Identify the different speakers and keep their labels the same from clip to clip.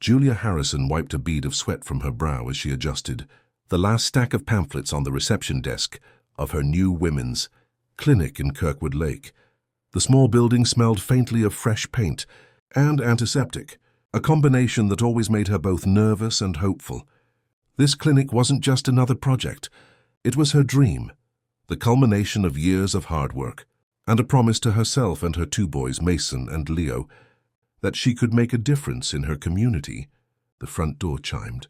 Speaker 1: Julia Harrison wiped a bead of sweat from her brow as she adjusted the last stack of pamphlets on the reception desk of her new women's clinic in Kirkwood Lake. The small building smelled faintly of fresh paint and antiseptic, a combination that always made her both nervous and hopeful. This clinic wasn't just another project. It was her dream, the culmination of years of hard work, and a promise to herself and her two boys, Mason and Leo, that she could make a difference in her community. The front door chimed,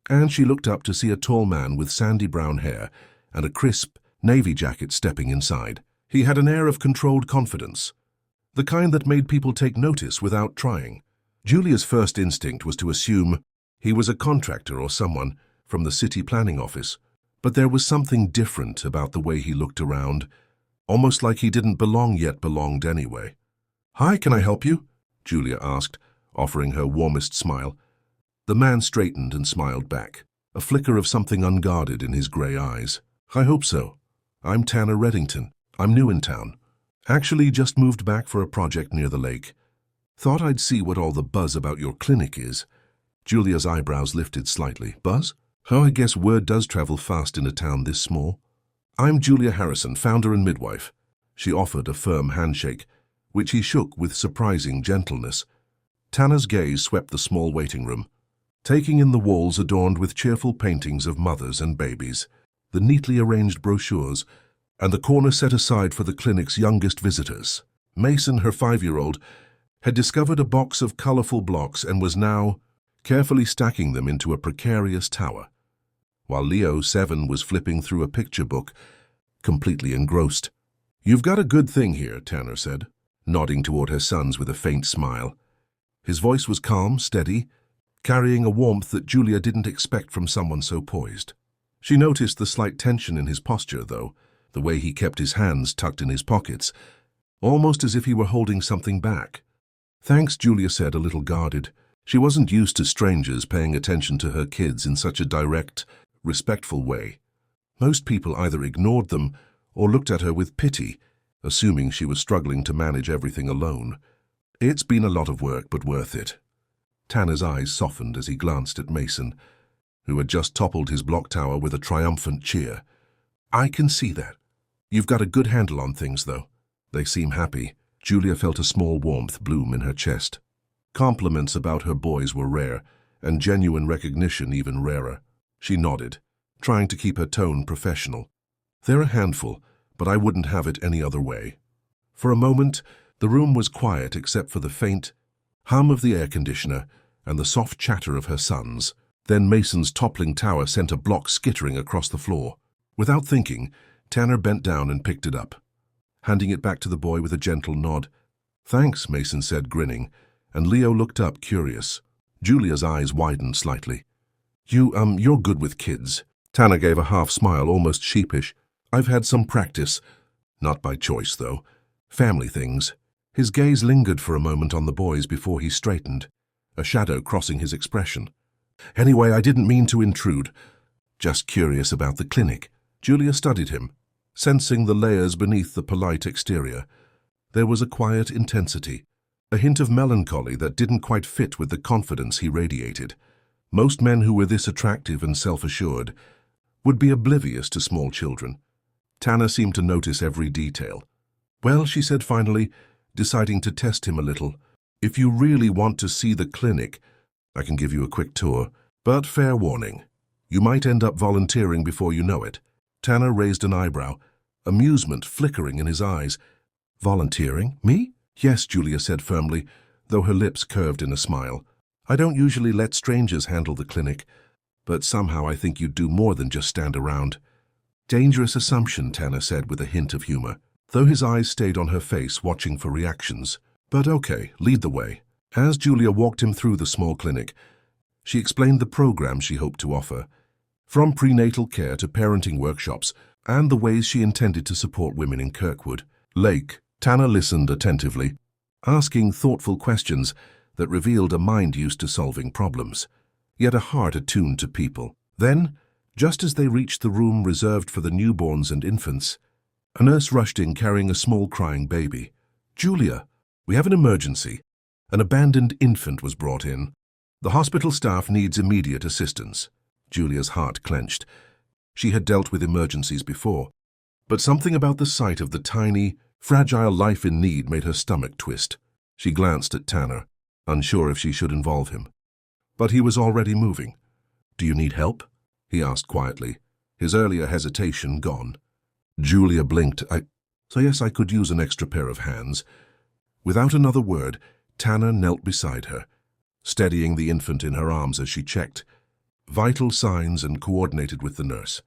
Speaker 1: and she looked up to see a tall man with sandy brown hair and a crisp navy jacket stepping inside. He had an air of controlled confidence, the kind that made people take notice without trying. Julia's first instinct was to assume he was a contractor or someone from the city planning office, but there was something different about the way he looked around, almost like he didn't belong yet belonged anyway. "Hi, can I help you?" Julia asked, offering her warmest smile. The man straightened and smiled back, a flicker of something unguarded in his gray eyes. "I hope so. I'm Tanner Reddington. I'm new in town. Actually just moved back for a project near the lake. Thought I'd see what all the buzz about your clinic is." Julia's eyebrows lifted slightly. "Buzz? Oh, I guess word does travel fast in a town this small." "I'm Julia Harrison, founder and midwife." She offered a firm handshake, which he shook with surprising gentleness. Tanner's gaze swept the small waiting room, taking in the walls adorned with cheerful paintings of mothers and babies, the neatly arranged brochures, and the corner set aside for the clinic's youngest visitors. Mason, her 5-year-old, had discovered a box of colorful blocks and was now carefully stacking them into a precarious tower, while Leo, 7, was flipping through a picture book, completely engrossed. "You've got a good thing here," Tanner said, nodding toward her sons with a faint smile. His voice was calm, steady, carrying a warmth that Julia didn't expect from someone so poised. She noticed the slight tension in his posture, though, the way he kept his hands tucked in his pockets, almost as if he were holding something back. "Thanks," Julia said, a little guarded. She wasn't used to strangers paying attention to her kids in such a direct, respectful way. Most people either ignored them or looked at her with pity, assuming she was struggling to manage everything alone. "It's been a lot of work, but worth it." Tanner's eyes softened as he glanced at Mason, who had just toppled his block tower with a triumphant cheer. "I can see that. You've got a good handle on things, though." "They seem happy." Julia felt a small warmth bloom in her chest. Compliments about her boys were rare, and genuine recognition even rarer. She nodded, trying to keep her tone professional. "They're a handful, but I wouldn't have it any other way." For a moment, the room was quiet except for the faint hum of the air conditioner and the soft chatter of her sons. Then Mason's toppling tower sent a block skittering across the floor. Without thinking, Tanner bent down and picked it up, handing it back to the boy with a gentle nod. "Thanks," Mason said, grinning, and Leo looked up, curious. Julia's eyes widened slightly. You're good with kids." Tanner gave a half smile, almost sheepish. "I've had some practice. Not by choice, though. Family things." His gaze lingered for a moment on the boys before he straightened, a shadow crossing his expression. "Anyway, I didn't mean to intrude. Just curious about the clinic." Julia studied him, sensing the layers beneath the polite exterior. There was a quiet intensity, a hint of melancholy that didn't quite fit with the confidence he radiated. Most men who were this attractive and self-assured would be oblivious to small children. Tanner seemed to notice every detail. "Well," she said finally, deciding to test him a little, "if you really want to see the clinic, I can give you a quick tour. But fair warning, you might end up volunteering before you know it." Tanner raised an eyebrow, amusement flickering in his eyes. "Volunteering? Me?" "Yes," Julia said firmly, though her lips curved in a smile. "I don't usually let strangers handle the clinic, but somehow I think you'd do more than just stand around." "Dangerous assumption," Tanner said with a hint of humor, though his eyes stayed on her face, watching for reactions. "But okay, lead the way." As Julia walked him through the small clinic, she explained the program she hoped to offer, from prenatal care to parenting workshops, and the ways she intended to support women in Kirkwood Lake. Tanner listened attentively, asking thoughtful questions that revealed a mind used to solving problems, yet a heart attuned to people. Then, just as they reached the room reserved for the newborns and infants, a nurse rushed in carrying a small crying baby. "Julia, we have an emergency. An abandoned infant was brought in." The hospital staff needs immediate assistance. Julia's heart clenched. She had dealt with emergencies before, but something about the sight of the tiny, fragile life in need made her stomach twist. She glanced at Tanner, unsure if she should involve him. But he was already moving. "Do you need help?" he asked quietly, his earlier hesitation gone. Julia blinked. So yes, I could use an extra pair of hands." Without another word, Tanner knelt beside her, steadying the infant in her arms as she checked vital signs and coordinated with the nurse.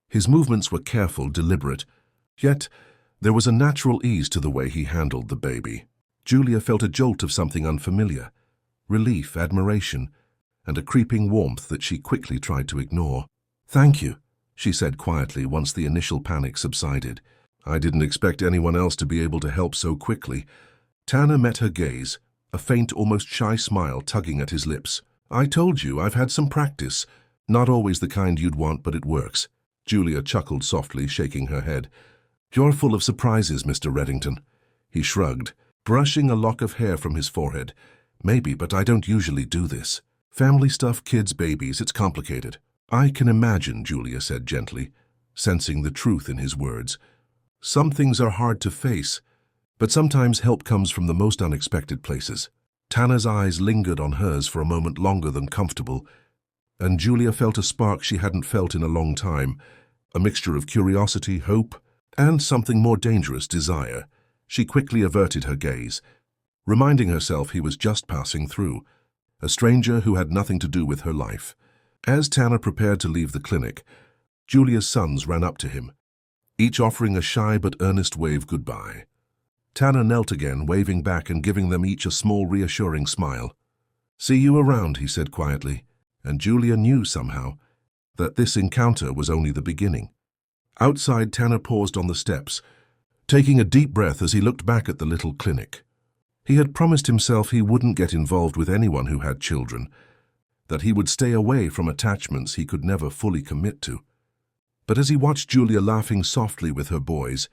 Speaker 1: His movements were careful, deliberate, yet there was a natural ease to the way he handled the baby. Julia felt a jolt of something unfamiliar, relief, admiration, and a creeping warmth that she quickly tried to ignore. "Thank you," she said quietly once the initial panic subsided. "I didn't expect anyone else to be able to help so quickly." Tanner met her gaze, a faint, almost shy smile tugging at his lips. "I told you, I've had some practice. Not always the kind you'd want, but it works." Julia chuckled softly, shaking her head. "You're full of surprises, Mr. Reddington." He shrugged, brushing a lock of hair from his forehead. "Maybe, but I don't usually do this. Family stuff, kids, babies, it's complicated." "I can imagine," Julia said gently, sensing the truth in his words. "Some things are hard to face, but sometimes help comes from the most unexpected places." Tanner's eyes lingered on hers for a moment longer than comfortable, and Julia felt a spark she hadn't felt in a long time, a mixture of curiosity, hope, and something more dangerous, desire. She quickly averted her gaze, reminding herself he was just passing through, a stranger who had nothing to do with her life. As Tanner prepared to leave the clinic, Julia's sons ran up to him, each offering a shy but earnest wave goodbye. Tanner knelt again, waving back and giving them each a small, reassuring smile. "See you around," he said quietly, and Julia knew somehow that this encounter was only the beginning. Outside, Tanner paused on the steps, taking a deep breath as he looked back at the little clinic. He had promised himself he wouldn't get involved with anyone who had children, that he would stay away from attachments he could never fully commit to. But as he watched Julia laughing softly with her boys,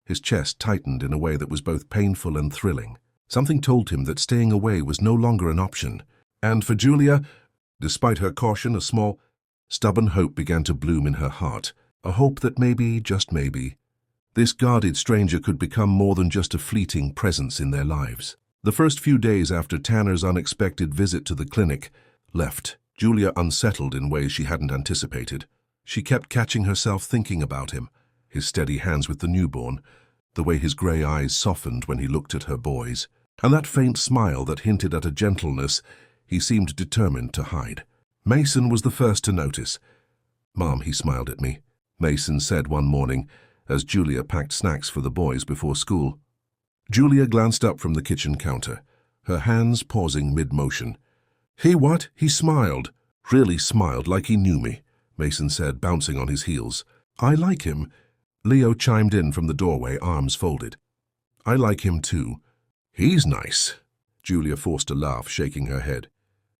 Speaker 1: his chest tightened in a way that was both painful and thrilling. Something told him that staying away was no longer an option. And for Julia, despite her caution, a small, stubborn hope began to bloom in her heart, a hope that maybe, just maybe, this guarded stranger could become more than just a fleeting presence in their lives. The first few days after Tanner's unexpected visit to the clinic left Julia unsettled in ways she hadn't anticipated. She kept catching herself thinking about him, his steady hands with the newborn, the way his grey eyes softened when he looked at her boys, and that faint smile that hinted at a gentleness he seemed determined to hide. Mason was the first to notice. "Mom," he smiled at me, Mason said one morning as Julia packed snacks for the boys before school. Julia glanced up from the kitchen counter, her hands pausing mid-motion. "He what?" He smiled, really smiled like he knew me, Mason said, bouncing on his heels. "I like him." Leo chimed in from the doorway, arms folded. "I like him too." "He's nice." Julia forced a laugh, shaking her head.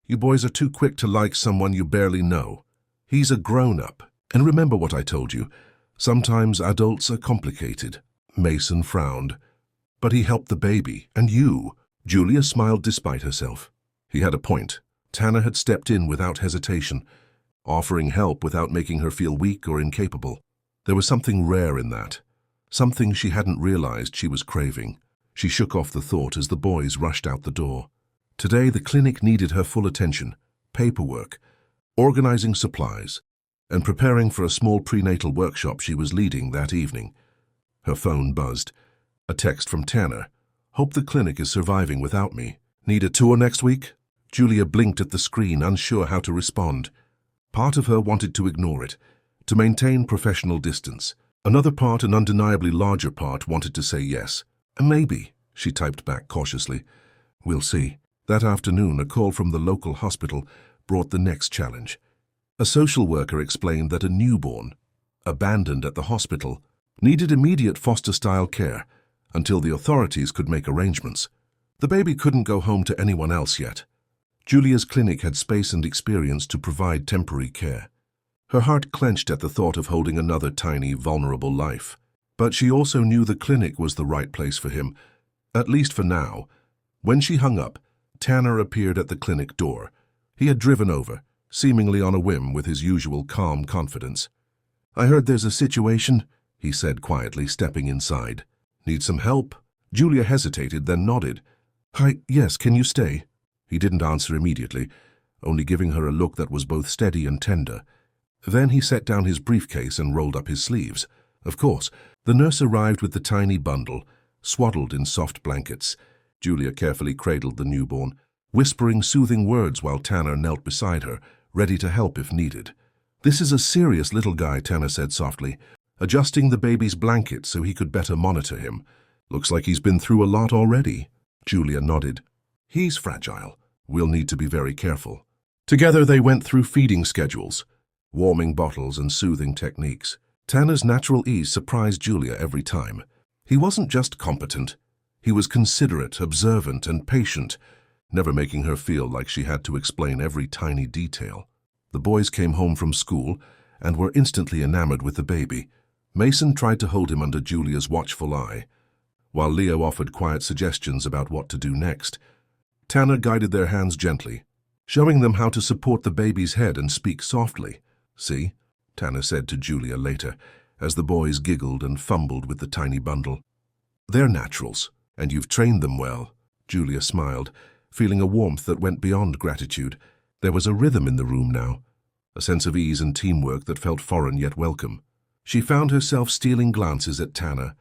Speaker 1: "You boys are too quick to like someone you barely know. He's a grown-up. And remember what I told you. Sometimes adults are complicated." Mason frowned. "But he helped the baby, and you." Julia smiled despite herself. He had a point. Tanner had stepped in without hesitation, offering help without making her feel weak or incapable. There was something rare in that, something she hadn't realized she was craving. She shook off the thought as the boys rushed out the door. Today the clinic needed her full attention, paperwork, organizing supplies, and preparing for a small prenatal workshop she was leading that evening. Her phone buzzed. A text from Tanner. "Hope the clinic is surviving without me. Need a tour next week?" Julia blinked at the screen, unsure how to respond. Part of her wanted to ignore it, to maintain professional distance. Another part, an undeniably larger part, wanted to say yes. "Maybe," she typed back cautiously. "We'll see." That afternoon, a call from the local hospital brought the next challenge. A social worker explained that a newborn, abandoned at the hospital, needed immediate foster-style care until the authorities could make arrangements. The baby couldn't go home to anyone else yet. Julia's clinic had space and experience to provide temporary care. Her heart clenched at the thought of holding another tiny, vulnerable life. But she also knew the clinic was the right place for him, at least for now. When she hung up, Tanner appeared at the clinic door, He had driven over, seemingly on a whim with his usual calm confidence. "I heard there's a situation," he said quietly, stepping inside. "Need some help?" Julia hesitated, then nodded. "Hi, yes, can you stay?" He didn't answer immediately, only giving her a look that was both steady and tender. Then he set down his briefcase and rolled up his sleeves. Of course, the nurse arrived with the tiny bundle, swaddled in soft blankets. Julia carefully cradled the newborn, whispering soothing words while Tanner knelt beside her, ready to help if needed. "This is a serious little guy," Tanner said softly, adjusting the baby's blanket so he could better monitor him. "Looks like he's been through a lot already." Julia nodded. "He's fragile. We'll need to be very careful." Together they went through feeding schedules, warming bottles and soothing techniques. Tanner's natural ease surprised Julia every time. He wasn't just competent. He was considerate, observant, and patient, never making her feel like she had to explain every tiny detail. The boys came home from school and were instantly enamored with the baby. Mason tried to hold him under Julia's watchful eye, while Leo offered quiet suggestions about what to do next. Tanner guided their hands gently, showing them how to support the baby's head and speak softly. "See?" Tanner said to Julia later, as the boys giggled and fumbled with the tiny bundle. "They're naturals, and you've trained them well." Julia smiled, feeling a warmth that went beyond gratitude. There was a rhythm in the room now, a sense of ease and teamwork that felt foreign yet welcome. She found herself stealing glances at Tanner,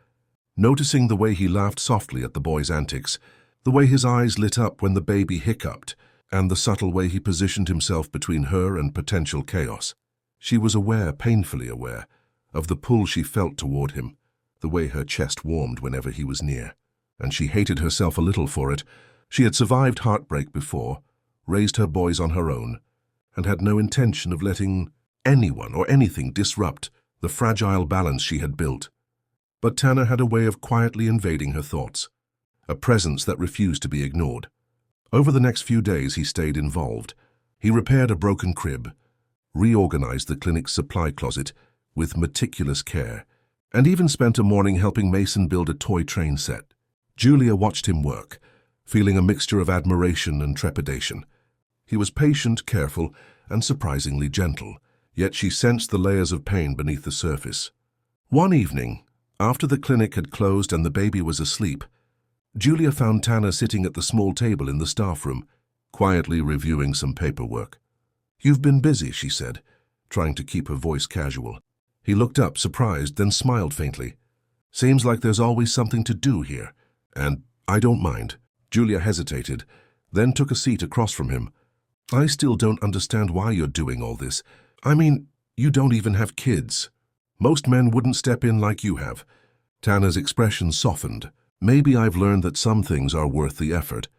Speaker 1: noticing the way he laughed softly at the boy's antics, the way his eyes lit up when the baby hiccuped, and the subtle way he positioned himself between her and potential chaos. She was aware, painfully aware, of the pull she felt toward him, the way her chest warmed whenever he was near. And she hated herself a little for it. She had survived heartbreak before, raised her boys on her own, and had no intention of letting anyone or anything disrupt the fragile balance she had built. But Tanner had a way of quietly invading her thoughts, a presence that refused to be ignored. Over the next few days he stayed involved. He repaired a broken crib, reorganized the clinic's supply closet with meticulous care, and even spent a morning helping Mason build a toy train set. Julia watched him work, feeling a mixture of admiration and trepidation. He was patient, careful, and surprisingly gentle, yet she sensed the layers of pain beneath the surface. One evening, after the clinic had closed and the baby was asleep, Julia found Tanner sitting at the small table in the staff room, quietly reviewing some paperwork. "You've been busy," she said, trying to keep her voice casual. He looked up, surprised, then smiled faintly. "Seems like there's always something to do here, and I don't mind." Julia hesitated, then took a seat across from him. "I still don't understand why you're doing all this. I mean, you don't even have kids. Most men wouldn't step in like you have." Tanner's expression softened. "Maybe I've learned that some things are worth the effort,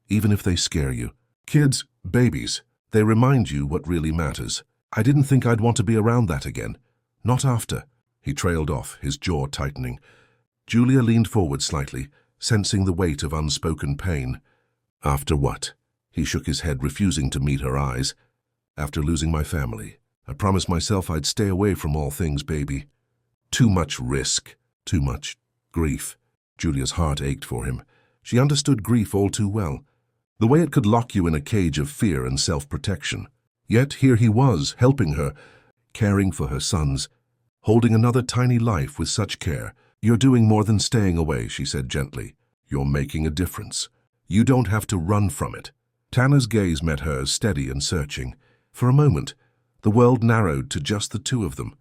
Speaker 1: even if they scare you. Kids, babies, they remind you what really matters. I didn't think I'd want to be around that again. Not after." He trailed off, his jaw tightening. Julia leaned forward slightly, sensing the weight of unspoken pain. "After what?" He shook his head, refusing to meet her eyes. "After losing my family. I promised myself I'd stay away from all things baby. Too much risk, too much grief." Julia's heart ached for him. She understood grief all too well, the way it could lock you in a cage of fear and self-protection. Yet here he was, helping her, caring for her sons, holding another tiny life with such care. "You're doing more than staying away," she said gently. "You're making a difference. You don't have to run from it." Tanner's gaze met hers, steady and searching. For a moment, the world narrowed to just the two of them,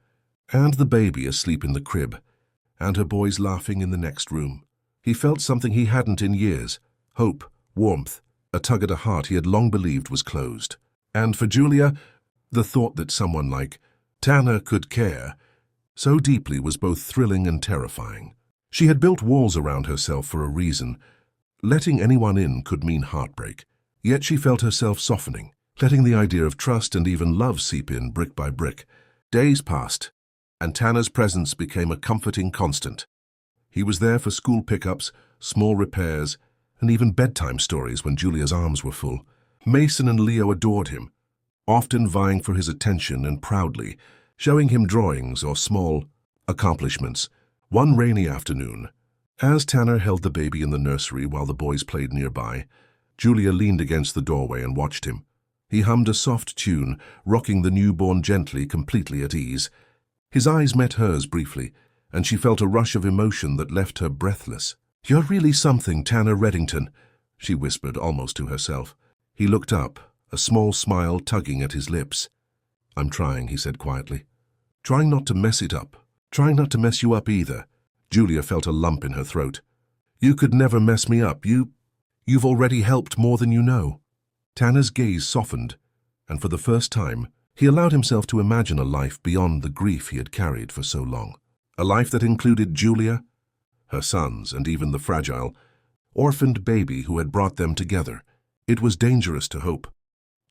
Speaker 1: and the baby asleep in the crib, and her boys laughing in the next room. He felt something he hadn't in years: hope, warmth, a tug at a heart he had long believed was closed. And for Julia, the thought that someone like Tanner could care so deeply was both thrilling and terrifying. She had built walls around herself for a reason. Letting anyone in could mean heartbreak. Yet she felt herself softening, letting the idea of trust and even love seep in brick by brick. Days passed, and Tanner's presence became a comforting constant. He was there for school pickups, small repairs, and even bedtime stories when Julia's arms were full. Mason and Leo adored him, often vying for his attention and proudly showing him drawings or small accomplishments. One rainy afternoon, as Tanner held the baby in the nursery while the boys played nearby, Julia leaned against the doorway and watched him. He hummed a soft tune, rocking the newborn gently, completely at ease. His eyes met hers briefly, and she felt a rush of emotion that left her breathless. "You're really something, Tanner Reddington," she whispered almost to herself. He looked up, a small smile tugging at his lips. "I'm trying," he said quietly. "Trying not to mess it up. Trying not to mess you up either." Julia felt a lump in her throat. "You could never mess me up. You've already helped more than you know." Tanner's gaze softened, and for the first time, he allowed himself to imagine a life beyond the grief he had carried for so long. A life that included Julia, her sons, and even the fragile, orphaned baby who had brought them together. It was dangerous to hope,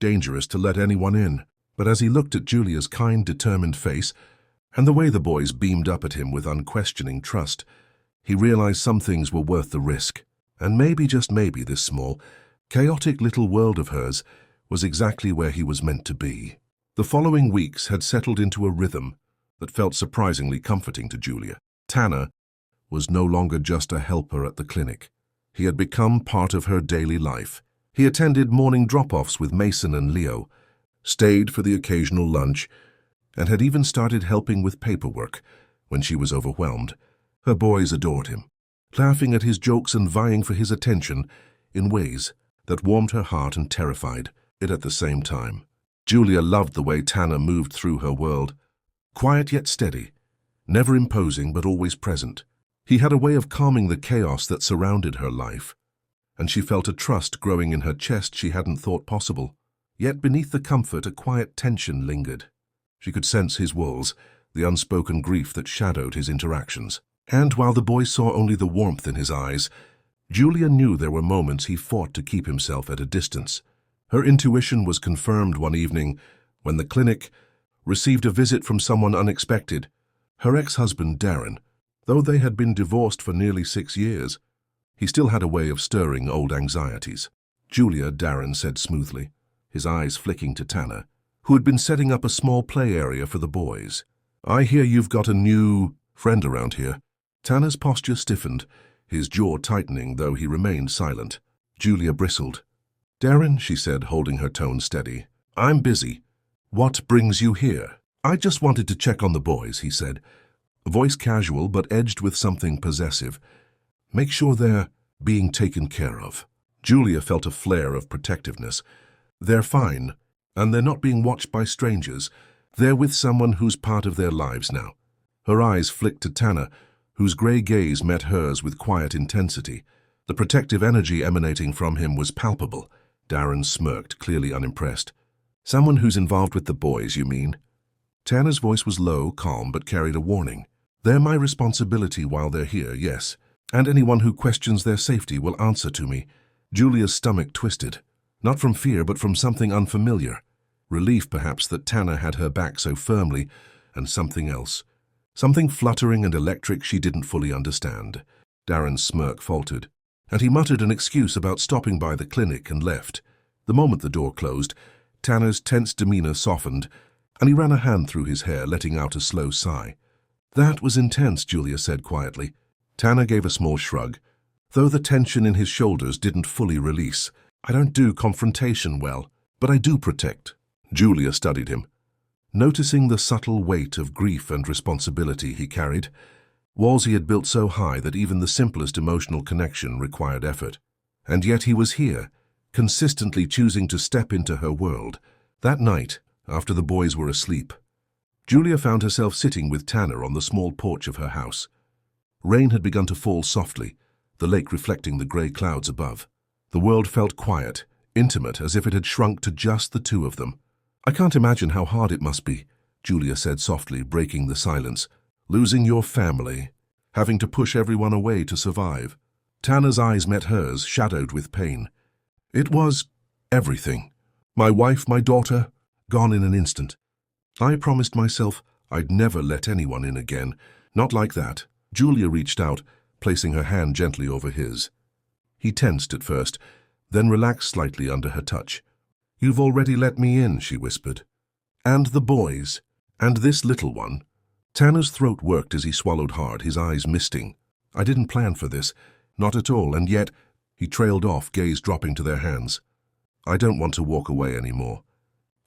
Speaker 1: dangerous to let anyone in. But as he looked at Julia's kind, determined face, and the way the boys beamed up at him with unquestioning trust, he realized some things were worth the risk. And maybe, just maybe, this small, chaotic little world of hers was exactly where he was meant to be. The following weeks had settled into a rhythm that felt surprisingly comforting to Julia. Tanner was no longer just a helper at the clinic. He had become part of her daily life. He attended morning drop-offs with Mason and Leo, stayed for the occasional lunch, and had even started helping with paperwork when she was overwhelmed. Her boys adored him, laughing at his jokes and vying for his attention in ways that warmed her heart and terrified it at the same time. Julia loved the way Tanner moved through her world, quiet yet steady, never imposing but always present. He had a way of calming the chaos that surrounded her life, and she felt a trust growing in her chest she hadn't thought possible. Yet beneath the comfort, a quiet tension lingered. She could sense his walls, the unspoken grief that shadowed his interactions. And while the boys saw only the warmth in his eyes, Julia knew there were moments he fought to keep himself at a distance. Her intuition was confirmed one evening when the clinic received a visit from someone unexpected. Her ex-husband, Darren. Though they had been divorced for nearly 6 years, he still had a way of stirring old anxieties. "Julia," Darren said smoothly, his eyes flicking to Tanner, who had been setting up a small play area for the boys. "I hear you've got a new friend around here." Tanner's posture stiffened, his jaw tightening, though he remained silent. Julia bristled. "Darren," she said, holding her tone steady, "I'm busy. What brings you here?" "I just wanted to check on the boys," he said, a voice casual but edged with something possessive. "Make sure they're being taken care of." Julia felt a flare of protectiveness. "They're fine, and they're not being watched by strangers. They're with someone who's part of their lives now." Her eyes flicked to Tanner, whose grey gaze met hers with quiet intensity. The protective energy emanating from him was palpable. Darren smirked, clearly unimpressed. "Someone who's involved with the boys, you mean?" Tanner's voice was low, calm, but carried a warning. "They're my responsibility while they're here, yes, and anyone who questions their safety will answer to me." Julia's stomach twisted, not from fear but from something unfamiliar. Relief, perhaps, that Tanner had her back so firmly, and something else. Something fluttering and electric she didn't fully understand. Darren's smirk faltered, and he muttered an excuse about stopping by the clinic and left. The moment the door closed, Tanner's tense demeanor softened, and he ran a hand through his hair, letting out a slow sigh. "That was intense," Julia said quietly. Tanner gave a small shrug, though the tension in his shoulders didn't fully release. "I don't do confrontation well, but I do protect." Julia studied him, noticing the subtle weight of grief and responsibility he carried, walls he had built so high that even the simplest emotional connection required effort. And yet he was here, consistently choosing to step into her world. That night, after the boys were asleep, Julia found herself sitting with Tanner on the small porch of her house. Rain had begun to fall softly, the lake reflecting the grey clouds above. The world felt quiet, intimate, as if it had shrunk to just the two of them. "I can't imagine how hard it must be," Julia said softly, breaking the silence. "Losing your family, having to push everyone away to survive." Tanner's eyes met hers, shadowed with pain. "It was everything. My wife, my daughter, gone in an instant. I promised myself I'd never let anyone in again. Not like that." Julia reached out, placing her hand gently over his. He tensed at first, then relaxed slightly under her touch. "You've already let me in," she whispered. "And the boys, and this little one." Tanner's throat worked as he swallowed hard, his eyes misting. "I didn't plan for this, not at all, and yet—" He trailed off, gaze dropping to their hands. "I don't want to walk away anymore.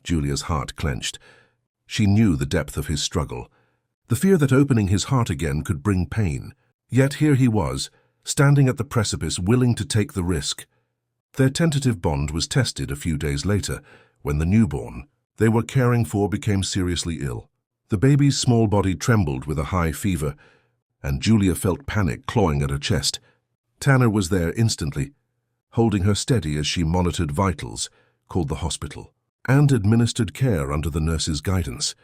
Speaker 1: Julia's heart clenched. She knew the depth of his struggle, the fear that opening his heart again could bring pain. Yet here he was, standing at the precipice, willing to take the risk. Their tentative bond was tested a few days later, when the newborn they were caring for became seriously ill. The baby's small body trembled with a high fever, and Julia felt panic clawing at her chest. Tanner was there instantly, holding her steady as she monitored vitals, called the hospital, and administered care under the nurse's guidance.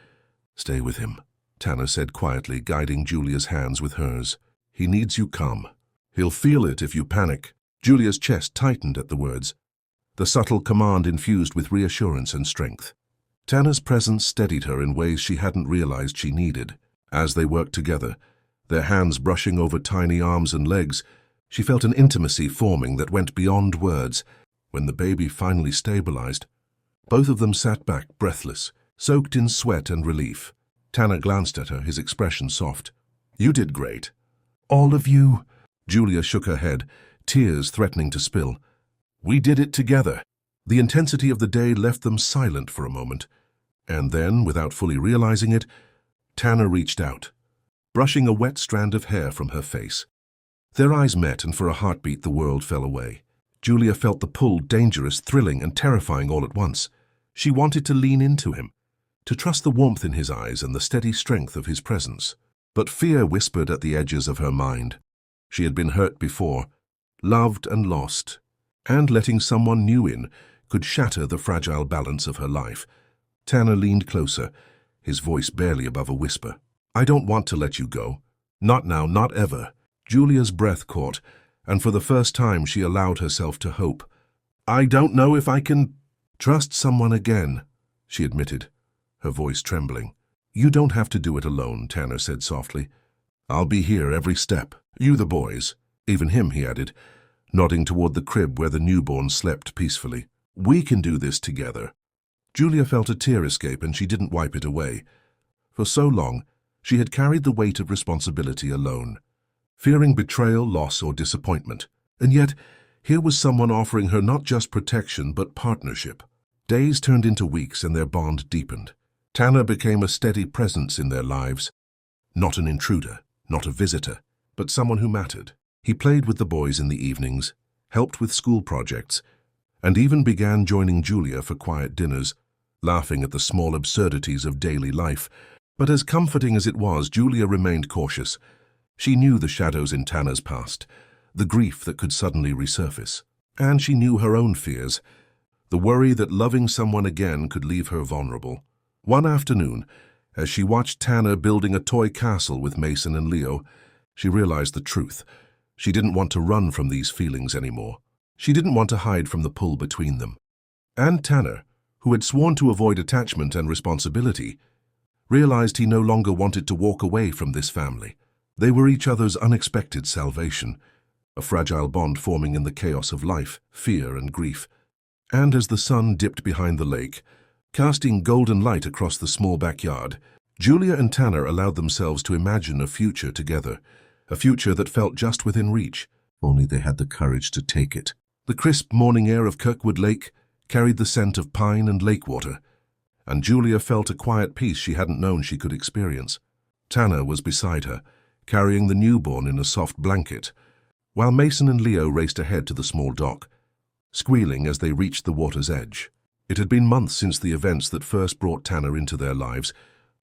Speaker 1: "Stay with him," Tanner said quietly, guiding Julia's hands with hers. "He needs you calm. He'll feel it if you panic." Julia's chest tightened at the words, the subtle command infused with reassurance and strength. Tanner's presence steadied her in ways she hadn't realized she needed. As they worked together, their hands brushing over tiny arms and legs, she felt an intimacy forming that went beyond words. When the baby finally stabilized, both of them sat back, breathless, soaked in sweat and relief. Tanner glanced at her, his expression soft. "You did great." "All of you?" Julia shook her head, tears threatening to spill. "We did it together." The intensity of the day left them silent for a moment, and then, without fully realizing it, Tanner reached out, brushing a wet strand of hair from her face. Their eyes met, and for a heartbeat the world fell away. Julia felt the pull dangerous, thrilling, and terrifying all at once. She wanted to lean into him, to trust the warmth in his eyes and the steady strength of his presence. But fear whispered at the edges of her mind. She had been hurt before, loved and lost, and letting someone new in could shatter the fragile balance of her life. Tanner leaned closer, his voice barely above a whisper. "I don't want to let you go. Not now, not ever." Julia's breath caught, and for the first time she allowed herself to hope. "I don't know if I can trust someone again," she admitted, her voice trembling. "You don't have to do it alone," Tanner said softly. "I'll be here every step. You the boys." Even him, he added, nodding toward the crib where the newborn slept peacefully. "We can do this together." Julia felt a tear escape, and she didn't wipe it away. For so long, she had carried the weight of responsibility alone, fearing betrayal, loss, or disappointment. And yet, here was someone offering her not just protection, but partnership. Days turned into weeks, and their bond deepened. Tanner became a steady presence in their lives. Not an intruder, not a visitor, but someone who mattered. He played with the boys in the evenings, helped with school projects, and even began joining Julia for quiet dinners, laughing at the small absurdities of daily life. But as comforting as it was, Julia remained cautious. She knew the shadows in Tanner's past, the grief that could suddenly resurface. And she knew her own fears, the worry that loving someone again could leave her vulnerable. One afternoon, as she watched Tanner building a toy castle with Mason and Leo, she realized the truth. She didn't want to run from these feelings anymore. She didn't want to hide from the pull between them. And Tanner, who had sworn to avoid attachment and responsibility, realized he no longer wanted to walk away from this family. They were each other's unexpected salvation, a fragile bond forming in the chaos of life, fear, and grief. And as the sun dipped behind the lake, casting golden light across the small backyard, Julia and Tanner allowed themselves to imagine a future together, a future that felt just within reach. Only they had the courage to take it. The crisp morning air of Kirkwood Lake carried the scent of pine and lake water, and Julia felt a quiet peace she hadn't known she could experience. Tanner was beside her, carrying the newborn in a soft blanket, while Mason and Leo raced ahead to the small dock, squealing as they reached the water's edge. It had been months since the events that first brought Tanner into their lives,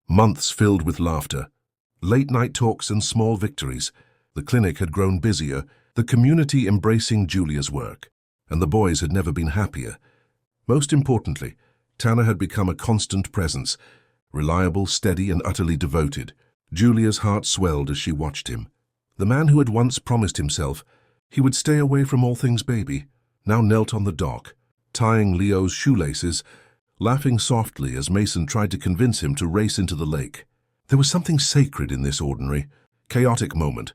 Speaker 1: months filled with laughter, late-night talks, and small victories. The clinic had grown busier, the community embracing Julia's work, and the boys had never been happier. Most importantly, Tanner had become a constant presence, reliable, steady, and utterly devoted. Julia's heart swelled as she watched him. The man who had once promised himself he would stay away from all things baby, now knelt on the dock, tying Leo's shoelaces, laughing softly as Mason tried to convince him to race into the lake. There was something sacred in this ordinary, chaotic moment,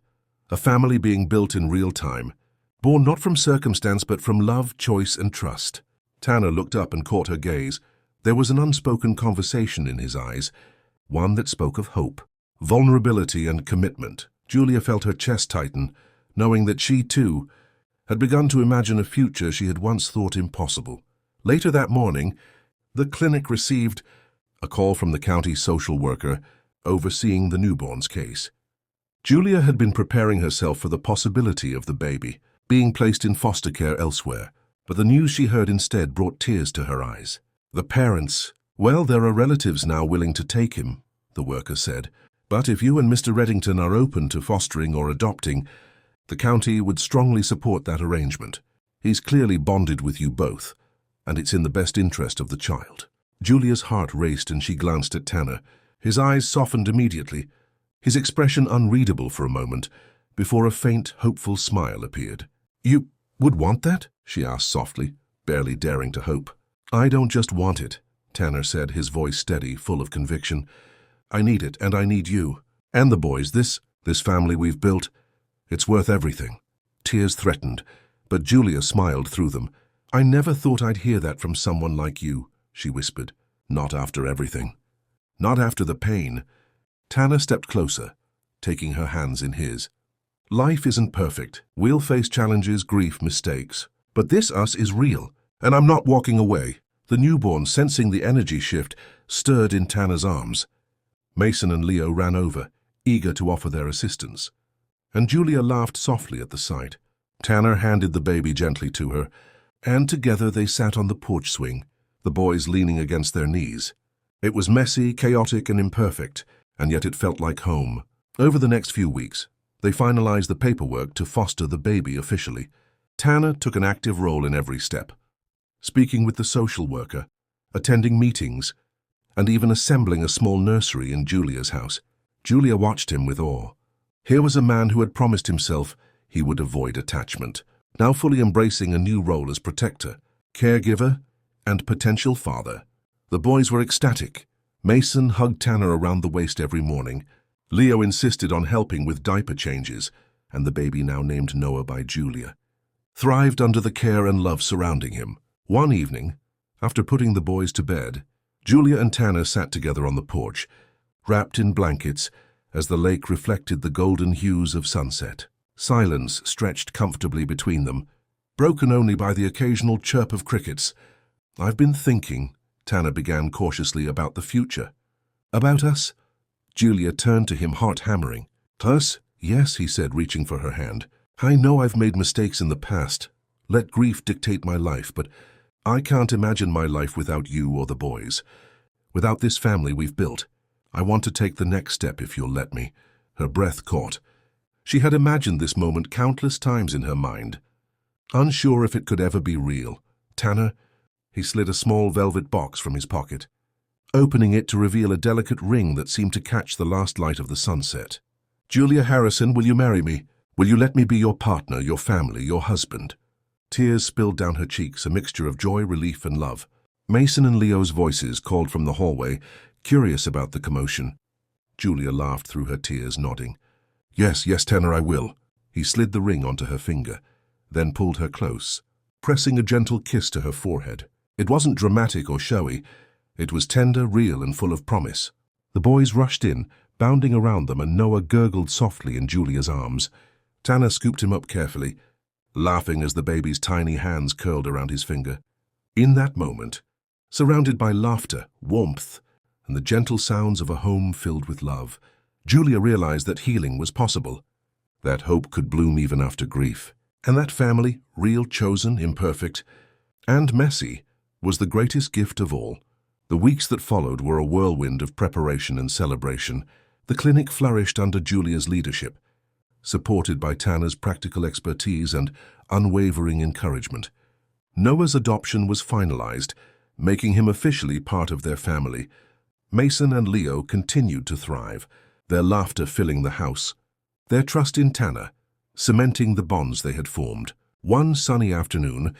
Speaker 1: a family being built in real time, born not from circumstance but from love, choice, and trust. Tanner looked up and caught her gaze. There was an unspoken conversation in his eyes, one that spoke of hope, vulnerability, and commitment. Julia felt her chest tighten, knowing that she, too, had begun to imagine a future she had once thought impossible. Later that morning, The clinic received a call from the county social worker overseeing the newborn's case. Julia had been preparing herself for the possibility of the baby being placed in foster care elsewhere, but the news she heard instead brought tears to her eyes. The parents, well, there are relatives now willing to take him, the worker said, but if you and Mr. Reddington are open to fostering or adopting, the county would strongly support that arrangement. He's clearly bonded with you both, and it's in the best interest of the child. Julia's heart raced and she glanced at Tanner. His eyes softened immediately, his expression unreadable for a moment, before a faint, hopeful smile appeared. You would want that? She asked softly, barely daring to hope. I don't just want it, Tanner said, his voice steady, full of conviction. I need it, and I need you. And the boys, this family we've built, it's worth everything. Tears threatened, but Julia smiled through them. I never thought I'd hear that from someone like you, she whispered. Not after everything. Not after the pain. Tanner stepped closer, taking her hands in his. Life isn't perfect. We'll face challenges, grief, mistakes. But this us is real, and I'm not walking away. The newborn, sensing the energy shift, stirred in Tanner's arms. Mason and Leo ran over, eager to offer their assistance. And Julia laughed softly at the sight. Tanner handed the baby gently to her, and together they sat on the porch swing, the boys leaning against their knees. It was messy, chaotic, and imperfect, and yet it felt like home. Over the next few weeks, they finalized the paperwork to foster the baby officially. Tanner took an active role in every step, speaking with the social worker, attending meetings, and even assembling a small nursery in Julia's house. Julia watched him with awe. Here was a man who had promised himself he would avoid attachment, now fully embracing a new role as protector, caregiver, and potential father. The boys were ecstatic. Mason hugged Tanner around the waist every morning. Leo insisted on helping with diaper changes, and the baby, now named Noah by Julia, thrived under the care and love surrounding him. One evening, after putting the boys to bed, Julia and Tanner sat together on the porch, wrapped in blankets as the lake reflected the golden hues of sunset. Silence stretched comfortably between them, broken only by the occasional chirp of crickets. I've been thinking, Tanner began cautiously, about the future. About us? Julia turned to him, heart hammering. Us? Yes, he said, reaching for her hand. I know I've made mistakes in the past. Let grief dictate my life, but I can't imagine my life without you or the boys. Without this family we've built. I want to take the next step if you'll let me. Her breath caught. She had imagined this moment countless times in her mind, unsure if it could ever be real. Tanner, he slid a small velvet box from his pocket, opening it to reveal a delicate ring that seemed to catch the last light of the sunset. Julia Harrison, will you marry me? Will you let me be your partner, your family, your husband? Tears spilled down her cheeks, a mixture of joy, relief, and love. Mason and Leo's voices called from the hallway, curious about the commotion. Julia laughed through her tears, nodding. Yes, Tanner, I will. He slid the ring onto her finger, then pulled her close, pressing a gentle kiss to her forehead. It wasn't dramatic or showy. It was tender, real, and full of promise. The boys rushed in, bounding around them, and Noah gurgled softly in Julia's arms. Tanner scooped him up carefully, laughing as the baby's tiny hands curled around his finger. In that moment, surrounded by laughter, warmth, and the gentle sounds of a home filled with love, Julia realized that healing was possible, that hope could bloom even after grief, and that family, real, chosen, imperfect, and messy, was the greatest gift of all. The weeks that followed were a whirlwind of preparation and celebration. The clinic flourished under Julia's leadership, supported by Tanner's practical expertise and unwavering encouragement. Noah's adoption was finalized, making him officially part of their family. Mason and Leo continued to thrive, their laughter filling the house, their trust in Tanner cementing the bonds they had formed. One sunny afternoon,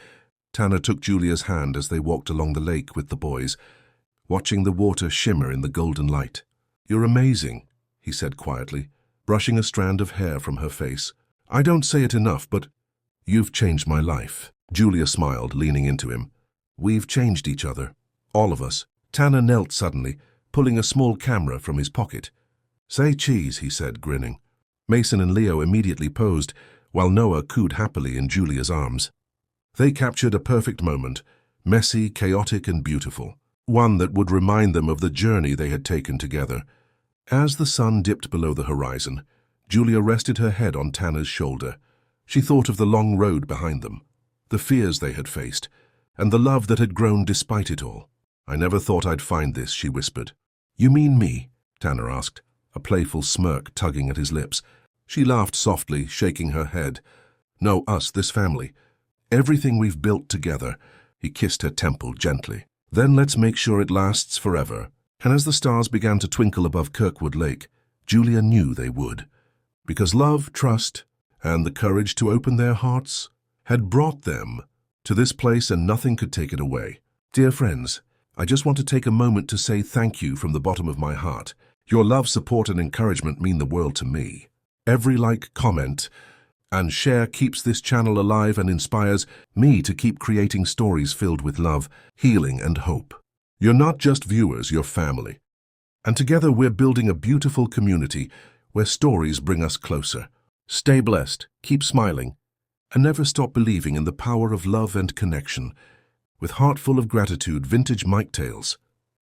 Speaker 1: Tanner took Julia's hand as they walked along the lake with the boys, watching the water shimmer in the golden light. You're amazing, he said quietly, brushing a strand of hair from her face. I don't say it enough, but you've changed my life. Julia smiled, leaning into him. We've changed each other, all of us. Tanner knelt suddenly, pulling a small camera from his pocket. Say cheese, he said, grinning. Mason and Leo immediately posed, while Noah cooed happily in Julia's arms. They captured a perfect moment, messy, chaotic, and beautiful. one that would remind them of the journey they had taken together. As the sun dipped below the horizon, Julia rested her head on Tanner's shoulder. She thought of the long road behind them, the fears they had faced, and the love that had grown despite it all. "I never thought I'd find this," she whispered. "You mean me?" Tanner asked, a playful smirk tugging at his lips. She laughed softly, shaking her head. "No, us, this family. Everything we've built together." He kissed her temple gently. "Then let's make sure it lasts forever." And as the stars began to twinkle above Kirkwood Lake, Julia knew they would. Because love, trust, and the courage to open their hearts had brought them to this place, and nothing could take it away. Dear friends, I just want to take a moment to say thank you from the bottom of my heart. Your love, support, and encouragement mean the world to me. Every like, comment, and share keeps this channel alive and inspires me to keep creating stories filled with love, healing, and hope. You're not just viewers, you're family. And together we're building a beautiful community where stories bring us closer. Stay blessed, keep smiling, and never stop believing in the power of love and connection. With heart full of gratitude, Vintage Mike Tales.